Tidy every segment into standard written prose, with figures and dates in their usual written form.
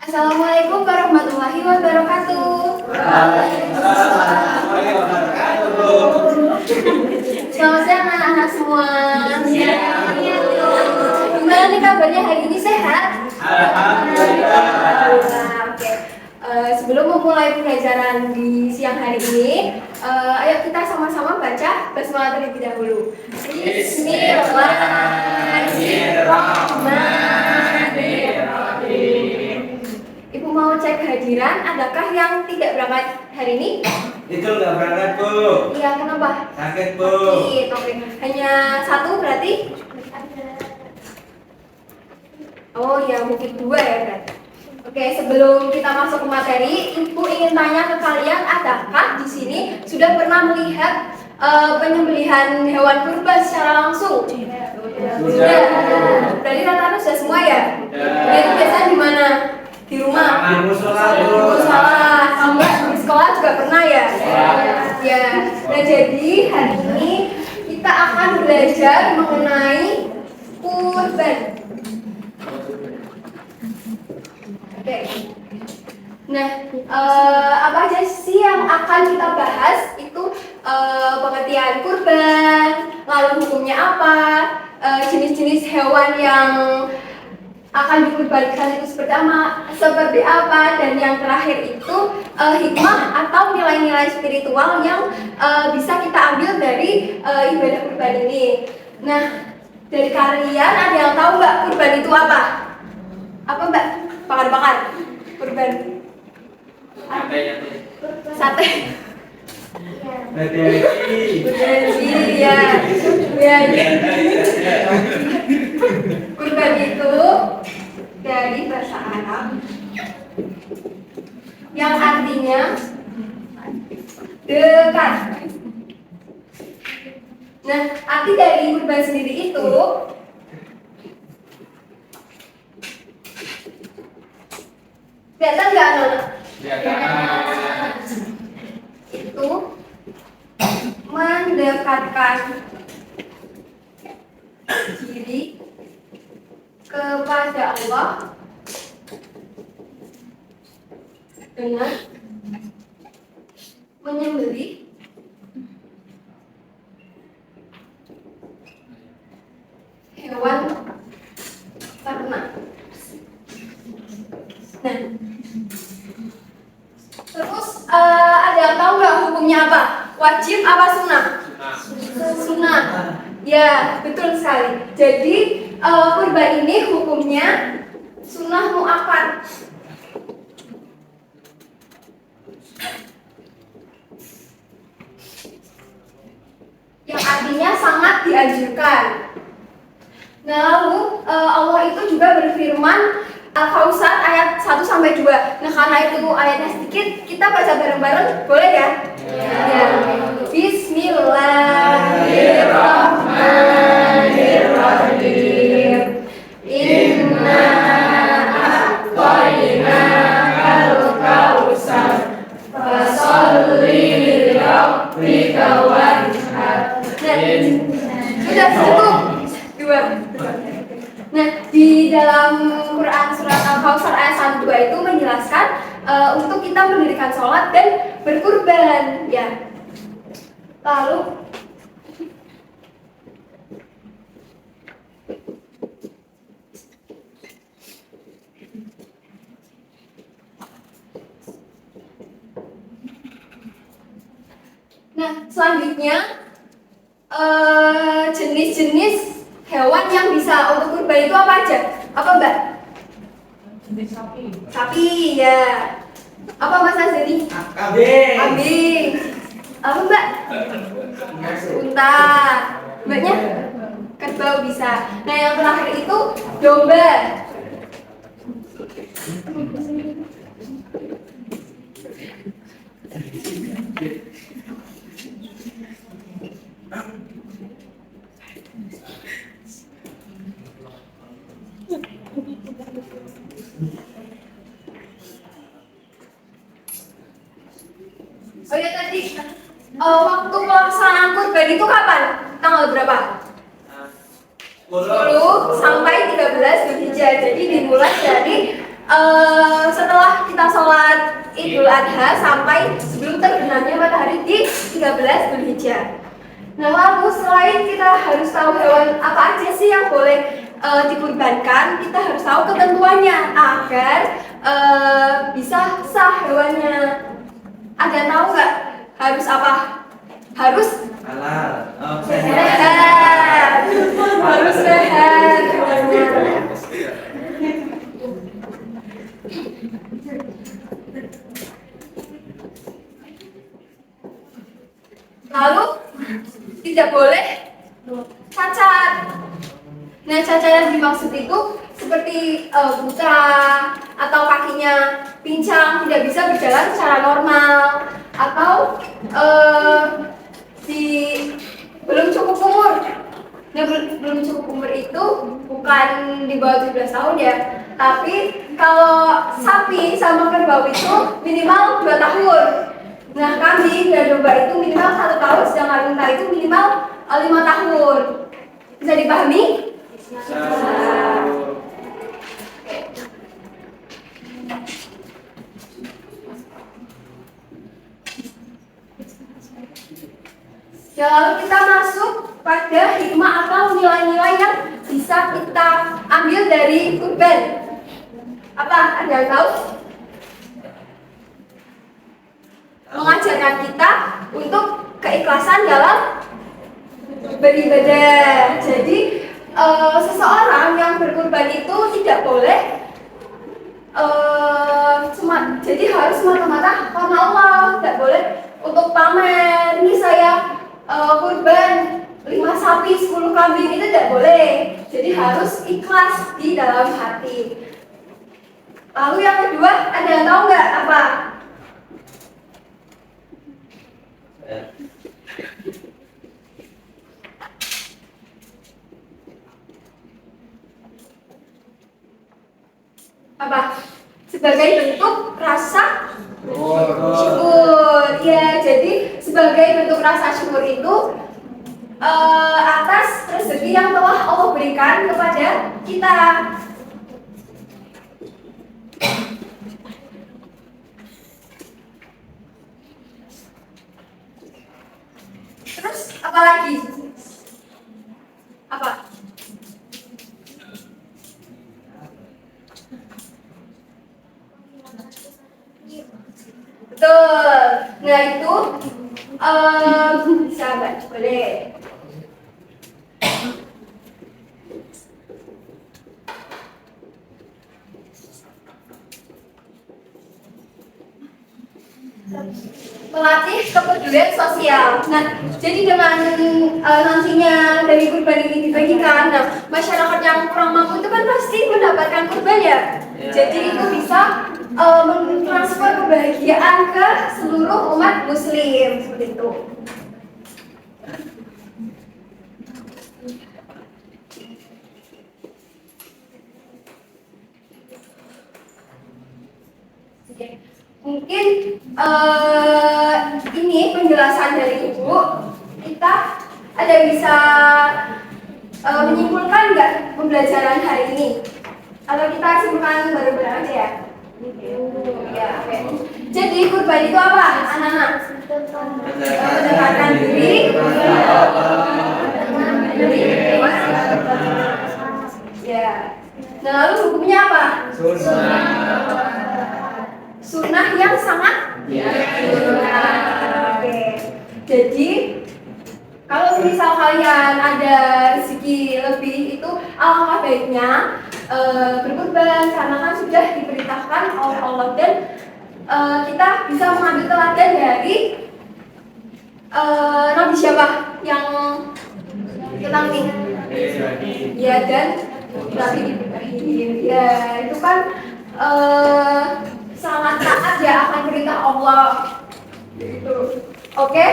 Assalamualaikum warahmatullahi wabarakatuh. Waalaikumsalam warahmatullahi wabarakatuh. Selamat siang anak-anak semua. Gimana nih kabarnya hari ini, sehat? Alhamdulillah. Oke. Sebelum memulai pembelajaran di siang hari ini, ayo kita sama-sama baca basmalah terlebih dahulu. Bismillahirrahmanirrahim. Ibu mau cek kehadiran, adakah yang tidak berangkat hari ini? Itu nggak berangkat, Bu. Iya, kenapa? Sakit, Bu. Oke. Hanya satu berarti? Oh ya, mungkin dua ya berarti. Oke, sebelum kita masuk ke materi, Ibu ingin tanya ke kalian, adakah di sini sudah pernah melihat penyembelihan hewan kurban secara langsung? Sudah. Berarti rata-rata sudah semua ya? Nah, itu biasanya di mana? Di rumah? Di musola, Di Bu. musola. Sama di sekolah juga pernah ya? Ya. Nah, jadi hari ini kita akan belajar mengenai kurban. Oke. Nah, apa aja sih yang akan kita bahas? Itu pengertian kurban, lalu hukumnya apa, jenis-jenis hewan yang akan dikurbankan itu seperti apa, dan yang terakhir itu hikmah atau nilai-nilai spiritual yang bisa kita ambil dari ibadah kurban ini. Nah, dari kalian ada yang tahu nggak kurban itu apa? Apa Mbak? Bakar-bakar kurban. Sate. Berjanji ya. Kurban itu dari bahasa Arab yang artinya dekat. Nah, arti dari kurban sendiri itu kelihatan nggak, anak-anak? Itu mendekatkan diri kepada Allah dengan menyembelih hewan ternak. Nah, terus ada yang tahu nggak hukumnya apa? Wajib apa sunnah? Sunnah. Ya, betul sekali. Jadi kurban ini hukumnya sunnah muakkad. Yang artinya sangat dianjurkan. Nah, lalu Allah itu juga berfirman Al-Kautsar ayat 1 sampai 2. Nah, karena itu ayatnya sedikit, kita baca bareng-bareng, boleh ya? Ya. Bismillahirrahmanirrahim. Inna a'tainakal kautsar fasholli lirabbika wanhar. Sudah cukup. Dua. Nah, di dalam Quran surat Al-Kautsar ayat 1-2 itu menjelaskan untuk kita mendirikan sholat dan berkurban, ya. Lalu selanjutnya jenis-jenis hewan yang bisa untuk kurban itu apa aja? Apa Mbak? Jenis sapi. Sapi, ya. Apa Mas Azri? Kambing. Kambing. Apa Mbak? Unta. Mbaknya? Kerbau bisa. Nah, yang terakhir itu domba. Oh ya, tadi waktu pelaksanaan kurban itu kapan? Tanggal berapa? 10 sampai 13 Dzulhijjah. Jadi dimulai dari 1 Adha sampai sebelum terbenamnya matahari di 13 Dzulhijjah. Nah, lalu selain kita harus tahu hewan apa aja sih yang boleh dikurbankan, kita harus tahu ketentuannya agar bisa sah hewannya. Ada yang tahu nggak harus apa? Harus Halal. Oh, sehat, harus sehat hewannya. Lalu tidak boleh cacat. Nah, cacat yang dimaksud itu seperti buta atau kakinya pincang, tidak bisa berjalan secara normal, atau belum cukup umur. Nah, belum cukup umur itu bukan di bawah 17 tahun ya, tapi kalau sapi sama kerbau itu minimal 2 tahun. Nah, kambing dan domba itu minimal 1 tahun, sedangkan unta itu minimal 5 tahun. Bisa dipahami? Ya, lalu kita masuk pada hikmah atau nilai-nilai yang bisa kita ambil dari kurban. Apa? Ada yang tahu? Mengajarkan kita untuk keikhlasan dalam beribadah. Jadi seseorang yang berkurban itu tidak boleh jadi harus semata-mata karena Allah, tidak boleh untuk pamer. Ini saya kurban 5 sapi 10 kambing, itu tidak boleh. Jadi harus ikhlas di dalam hati. Lalu yang kedua, ada yang tahu nggak apa? Apa? Sebagai bentuk rasa syukur. Ya, jadi sebagai bentuk rasa syukur itu atas rezeki yang telah Allah berikan kepada kita. Terus apa lagi? Apa? Betul. Nah, itu sahabat boleh. Melatih kepedulian sosial. Nah, jadi dengan nantinya dari kurban ini dibagikan, nah, masyarakat yang kurang mampu itu kan pasti mendapatkan kurban ya. Jadi itu bisa mentransfer kebahagiaan ke seluruh umat muslim seperti itu. Mungkin ini penjelasan dari Ibu, kita ada bisa menyimpulkan nggak pembelajaran hari ini? Atau kita simpulkan bareng-bareng aja ya? Ya, oke. Jadi kurban itu apa, anak-anak? Mendekatkan diri. Ya. Nah, lalu hukumnya apa? Sunnah yang sangat oke. Jadi kalau misal kalian ada rezeki lebih, itu alangkah baiknya berkurban, karena kan sudah diperintahkan oleh Allah, dan kita bisa mengambil teladan dari Nabi siapa yang tentang ini? Ya, dan Nabi Ibrahim. Ya, itu kan sangat taat ya akan perintah Allah. Gitu. Oke,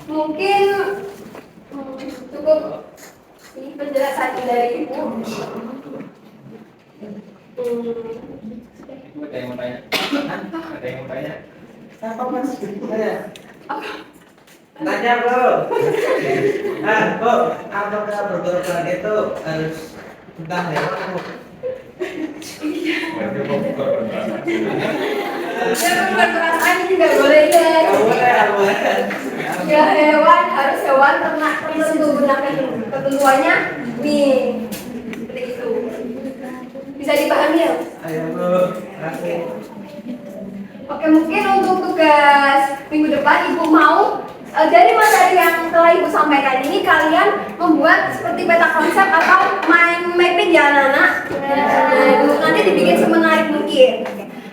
mungkin cukup ini penjelasan dari Ibu. Ada yang mau tanya? Ada yang mau tanya? Apa mas? Tanya. Tanya bro. Bu, apakah berkorban itu harus tentang hewan? Ya bukan perasaan ini nggak boleh ya. Nggak boleh, nggak boleh. Ya hewan harus hewan ternak tertentu. Nah ketentuannya nih seperti itu. Bisa dipahami ya? Ayo bro, kasih. Oke, mungkin untuk tugas minggu depan Ibu mau dari materi yang telah Ibu sampaikan ini kalian membuat seperti peta konsep atau mind mapping ya anak-anak. Nah, Ibu nanti dibikin semenarik mungkin.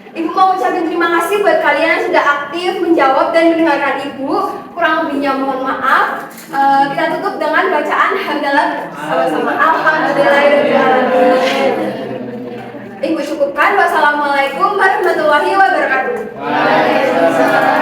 Ibu mau ucapin terima kasih buat kalian yang sudah aktif menjawab dan mendengarkan Ibu. Kurang lebihnya mohon maaf. Kita tutup dengan bacaan hamdalah sama-sama. Alhamdulillahirobbilalamin. Ibu cukupkan. Wassalamualaikum warahmatullahi wabarakatuh. Waalaikumsalam.